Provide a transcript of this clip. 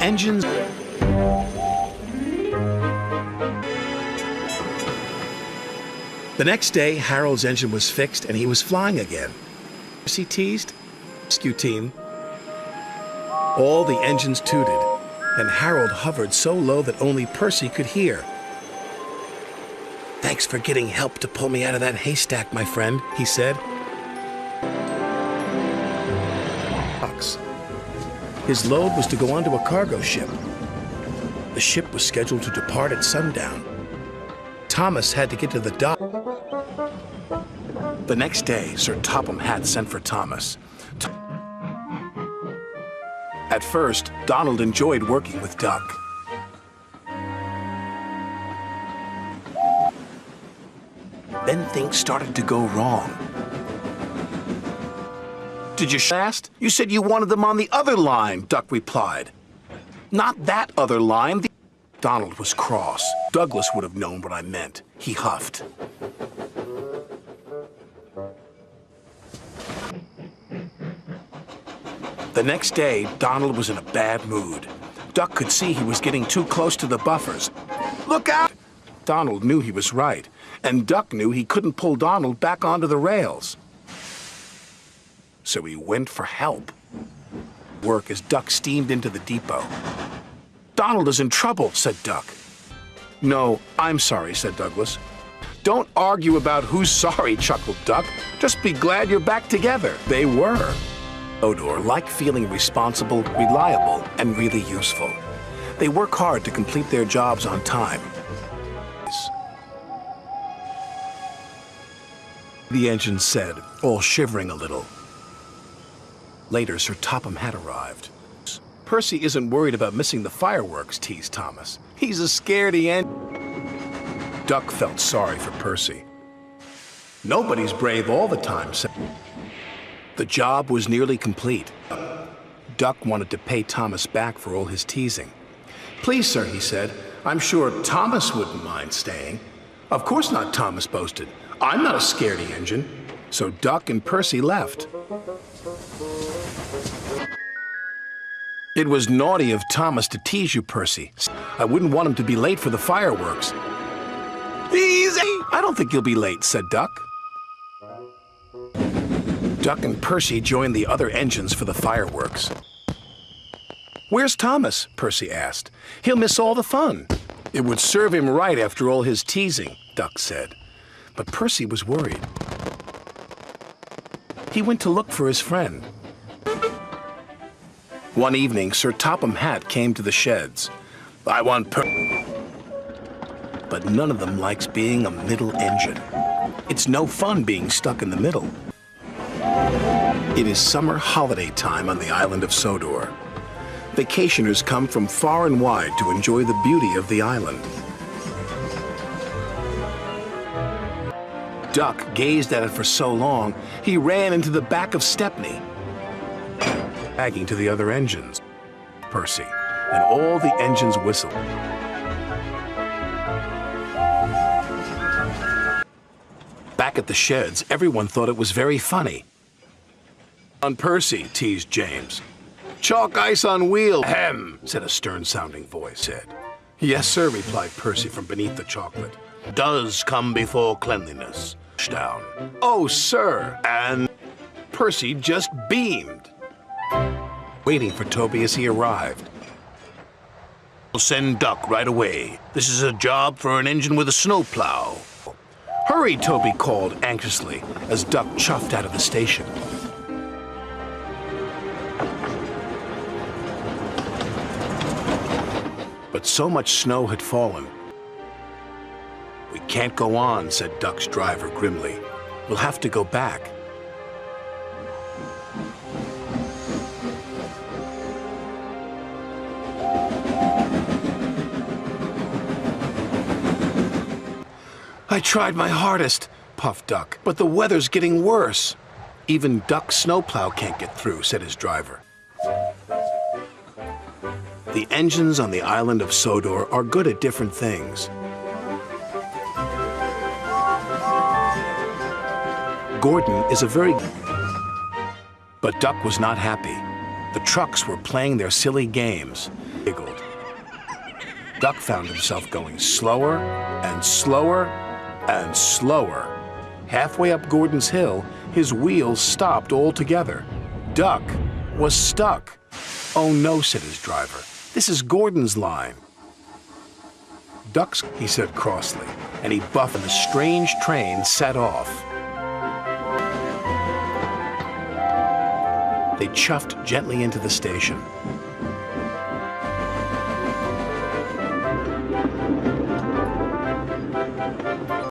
engines. The next day, Harold's engine was fixed and he was flying again. He teased. Rescue team. All the engines tooted, and Harold hovered so low that only Percy could hear. "Thanks for getting help to pull me out of that haystack, my friend," he said. His load was to go onto a cargo ship. The ship was scheduled to depart at sundown. Thomas had to get to the dock. The next day, Sir Topham Hatt sent for Thomas. At first, Donald enjoyed working with Duck. Then things started to go wrong. "Did you ask? You said you wanted them on the other line," Duck replied. "Not that other line." Donald was cross. Douglas would have known what I meant. He huffed. The next day, Donald was in a bad mood. Duck could see he was getting too close to the buffers. "Look out!" Donald knew he was right, and Duck knew he couldn't pull Donald back onto the rails. So he went for help. Work as Duck steamed into the depot. "Donald is in trouble," said Duck. "No, I'm sorry," said Douglas. "Don't argue about who's sorry," chuckled Duck. "Just be glad you're back together." They were. Sodor liked feeling responsible, reliable, and really useful. They work hard to complete their jobs on time. The engine said, all shivering a little. Later, Sir Topham Hatt arrived. "Percy isn't worried about missing the fireworks," teased Thomas. "He's a scaredy end." Duck felt sorry for Percy. "Nobody's brave all the time," said. The job was nearly complete. Duck wanted to pay Thomas back for all his teasing. "Please, sir," he said, "I'm sure Thomas wouldn't mind staying." "Of course not," Thomas boasted. "I'm not a scaredy engine." So Duck and Percy left. "It was naughty of Thomas to tease you, Percy. I wouldn't want him to be late for the fireworks." "Easy! I don't think he'll be late," said Duck. Duck and Percy joined the other engines for the fireworks. "Where's Thomas?" Percy asked. "He'll miss all the fun." "It would serve him right after all his teasing," Duck said. But Percy was worried. He went to look for his friend. One evening, Sir Topham Hatt came to the sheds. "I want But none of them likes being a middle engine. It's no fun being stuck in the middle. It is summer holiday time on the island of Sodor. Vacationers come from far and wide to enjoy the beauty of the island. Duck gazed at it for so long, he ran into the back of Stepney, bragging to the other engines. Percy, and all the engines whistled. Back at the sheds, everyone thought it was very funny. "On Percy," teased James. "Chalk ice on wheels." "Ahem," said a stern-sounding voice. Said. "Yes, sir," replied Percy from beneath the chocolate. "Does come before cleanliness." Down. "Oh, sir," and Percy just beamed, waiting for Toby as he arrived. "We'll send Duck right away. This is a job for an engine with a snowplow." "Hurry," Toby called anxiously as Duck chuffed out of the station. But so much snow had fallen. "We can't go on," said Duck's driver grimly. "We'll have to go back." "I tried my hardest," puffed Duck, "but the weather's getting worse." "Even Duck's snowplow can't get through," said his driver. The engines on the island of Sodor are good at different things. Gordon is a very... But Duck was not happy. The trucks were playing their silly games. Giggled. Duck found himself going slower and slower and slower. Halfway up Gordon's hill, his wheels stopped altogether. Duck was stuck. "Oh no," said his driver. "This is Gordon's line." "Ducks," he said crossly, and he buffed and the strange train set off. They chuffed gently into the station.